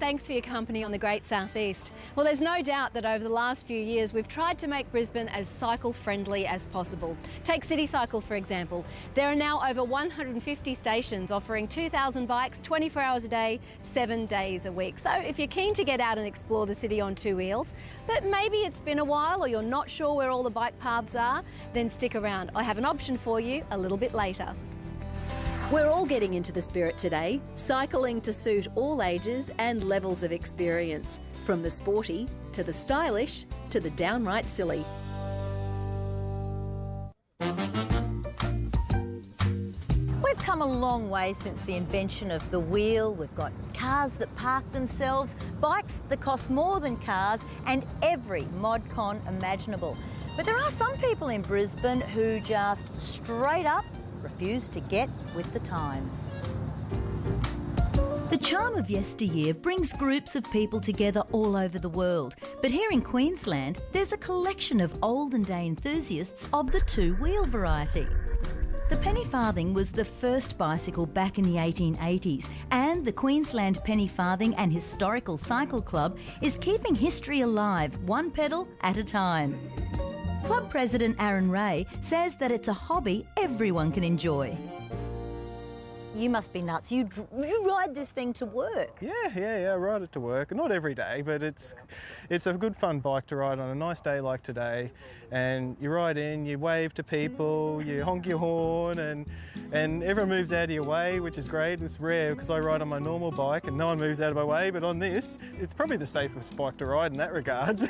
thanks for your company on the Great South East. Well, there's no doubt that over the last few years we've tried to make Brisbane as cycle-friendly as possible. Take City Cycle, for example. There are now over 150 stations offering 2,000 bikes 24 hours a day, 7 days a week. So if you're keen to get out and explore the city on two wheels, but maybe it's been a while or you're not sure where all the bike paths are, then stick around. I have an option for you a little bit later. We're all getting into the spirit today, cycling to suit all ages and levels of experience, from the sporty to the stylish to the downright silly. We've come a long way since the invention of the wheel. We've got cars that park themselves, bikes that cost more than cars, and every mod con imaginable. But there are some people in Brisbane who just straight up refuse to get with the times. The charm of yesteryear brings groups of people together all over the world. But here in Queensland, there's a collection of olden day enthusiasts of the two-wheel variety. The penny farthing was the first bicycle back in the 1880s, and the Queensland Penny Farthing and Historical Cycle Club is keeping history alive, one pedal at a time. Club President Aaron Ray says that it's a hobby everyone can enjoy. You must be nuts. You ride this thing to work. Yeah, I ride it to work. Not every day, but it's a good fun bike to ride on a nice day like today. And you ride in, you wave to people, you honk your horn, and everyone moves out of your way, which is great. It's rare because I ride on my normal bike and no one moves out of my way, but on this, it's probably the safest bike to ride in that regards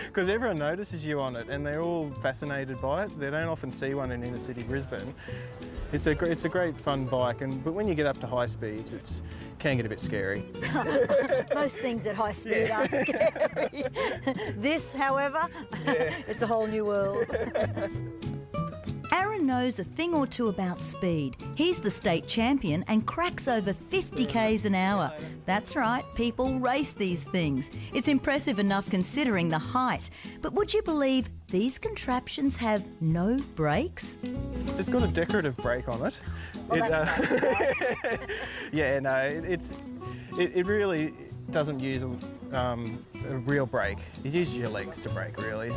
because everyone notices you on it and they're all fascinated by it. They don't often see one in inner city Brisbane. It's a great fun bike, but when you get up to high speeds, it can get a bit scary. Most things at high speed are scary. This, however, it's a whole new world. Aaron knows a thing or two about speed. He's the state champion and cracks over 50 k's an hour. That's right, people race these things. It's impressive enough considering the height. But would you believe these contraptions have no brakes? It's got a decorative brake on it. Well, that's nice. Yeah, no, it really doesn't use a real brake. It uses your legs to brake, really.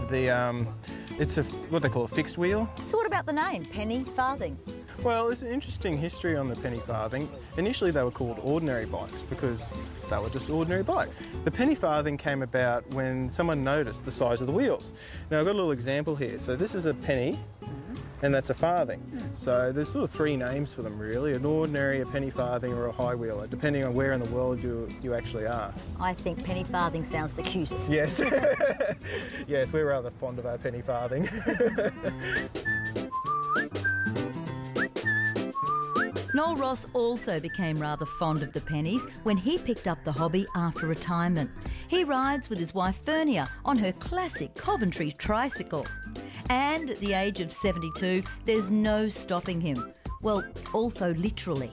It's what they call a fixed wheel. So what about the name, penny farthing? Well, there's an interesting history on the penny farthing. Initially they were called ordinary bikes because they were just ordinary bikes. The penny farthing came about when someone noticed the size of the wheels. Now I've got a little example here. So this is a penny and that's a farthing. So there's sort of three names for them really, an ordinary, a penny farthing or a high wheeler, depending on where in the world you actually are. I think penny farthing sounds the cutest. Yes, yes, we're rather fond of our penny farthing. Noel Ross also became rather fond of the pennies when he picked up the hobby after retirement. He rides with his wife Fernia on her classic Coventry tricycle. And at the age of 72, there's no stopping him. Well, also literally.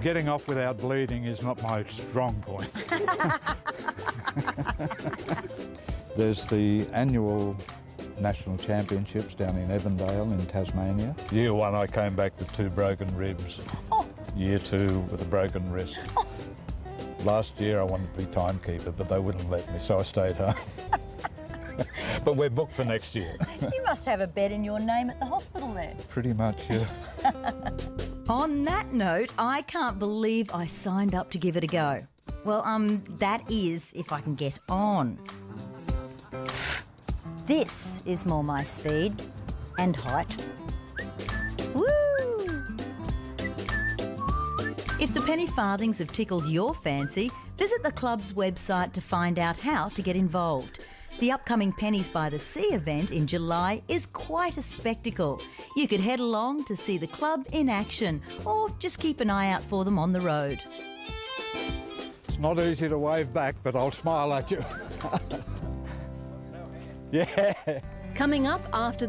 Getting off without bleeding is not my strong point. There's the annual national championships down in Evandale in Tasmania. Year one I came back with 2 broken ribs. Oh. Year 2 with a broken wrist. Oh. Last year I wanted to be timekeeper, but they wouldn't let me, so I stayed home. But we're booked for next year. You must have a bed in your name at the hospital there. Pretty much, yeah. On that note, I can't believe I signed up to give it a go. Well, that is if I can get on. This is more my speed and height. Woo! If the penny farthings have tickled your fancy, visit the club's website to find out how to get involved. The upcoming Pennies by the Sea event in July is quite a spectacle. You could head along to see the club in action or just keep an eye out for them on the road. It's not easy to wave back, but I'll smile at you. Yeah. Coming up after